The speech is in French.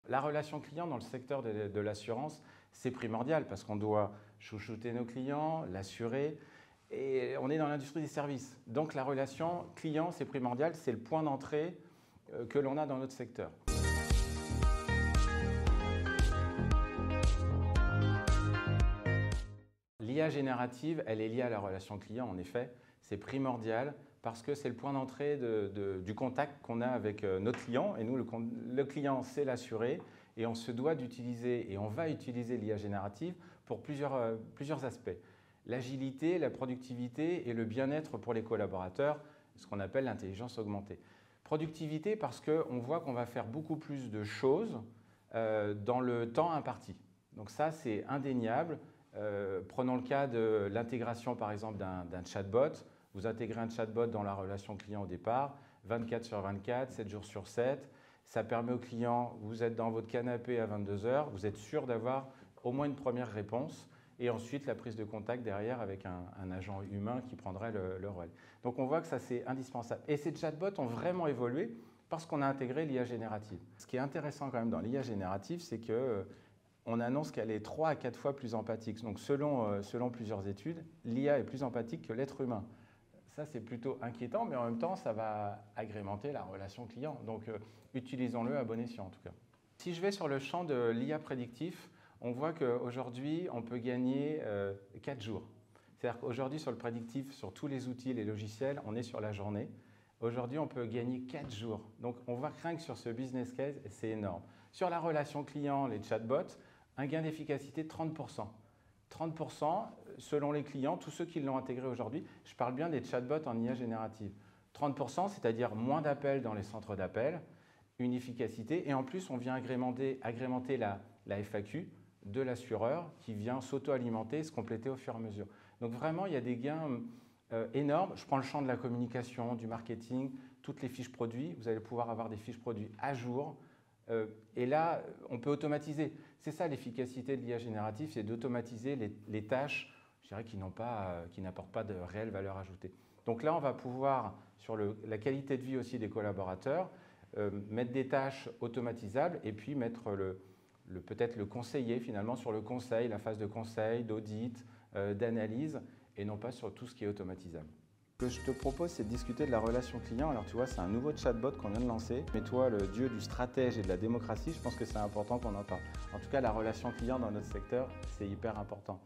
La relation client dans le secteur de l'assurance, c'est primordial parce qu'on doit chouchouter nos clients, l'assurer et on est dans l'industrie des services. Donc la relation client, c'est primordial, c'est le point d'entrée que l'on a dans notre secteur. L'IA générative, elle est liée à la relation client, en effet. C'est primordial parce que c'est le point d'entrée du contact qu'on a avec notre client. Et nous, le client, c'est l'assuré. Et on se doit d'utiliser, et on va utiliser l'IA générative pour plusieurs aspects. L'agilité, la productivité et le bien-être pour les collaborateurs, ce qu'on appelle l'intelligence augmentée. Productivité parce qu'on voit qu'on va faire beaucoup plus de choses dans le temps imparti. Donc ça, c'est indéniable. Prenons le cas de l'intégration par exemple d'un chatbot. Vous intégrez un chatbot dans la relation client au départ, 24 sur 24, 7 jours sur 7. Ça permet au client, vous êtes dans votre canapé à 22 h, vous êtes sûr d'avoir au moins une première réponse et ensuite la prise de contact derrière avec un agent humain qui prendrait le relais. Donc on voit que ça c'est indispensable. Et ces chatbots ont vraiment évolué parce qu'on a intégré l'IA générative. Ce qui est intéressant quand même dans l'IA générative, c'est que on annonce qu'elle est 3 à 4 fois plus empathique. Donc selon plusieurs études, l'IA est plus empathique que l'être humain. Ça, c'est plutôt inquiétant, mais en même temps, ça va agrémenter la relation client. Donc utilisons-le à bon escient en tout cas. Si je vais sur le champ de l'IA prédictif, on voit qu'aujourd'hui, on peut gagner 4 jours. C'est-à-dire qu'aujourd'hui, sur le prédictif, sur tous les outils, les logiciels, on est sur la journée. Aujourd'hui, on peut gagner 4 jours. Donc on va craindre sur ce business case, et c'est énorme. Sur la relation client, les chatbots, un gain d'efficacité de 30%. 30% selon les clients, tous ceux qui l'ont intégré aujourd'hui. Je parle bien des chatbots en IA générative. 30%, c'est-à-dire moins d'appels dans les centres d'appels, une efficacité. Et en plus, on vient agrémenter la FAQ de l'assureur qui vient s'auto-alimenter et se compléter au fur et à mesure. Donc vraiment, il y a des gains énormes. Je prends le champ de la communication, du marketing, toutes les fiches produits. Vous allez pouvoir avoir des fiches produits à jour. Et là, on peut automatiser. C'est ça l'efficacité de l'IA générative, c'est d'automatiser les tâches, je dirais, qui n'apportent pas de réelle valeur ajoutée. Donc là, on va pouvoir, sur la qualité de vie aussi des collaborateurs, mettre des tâches automatisables et puis mettre peut-être le conseiller finalement sur le conseil, la phase de conseil, d'audit, d'analyse, et non pas sur tout ce qui est automatisable. Ce que je te propose, c'est de discuter de la relation client. Alors tu vois, c'est un nouveau chatbot qu'on vient de lancer. Mais toi, le dieu du stratège et de la démocratie, je pense que c'est important qu'on en parle. En tout cas, la relation client dans notre secteur, c'est hyper important.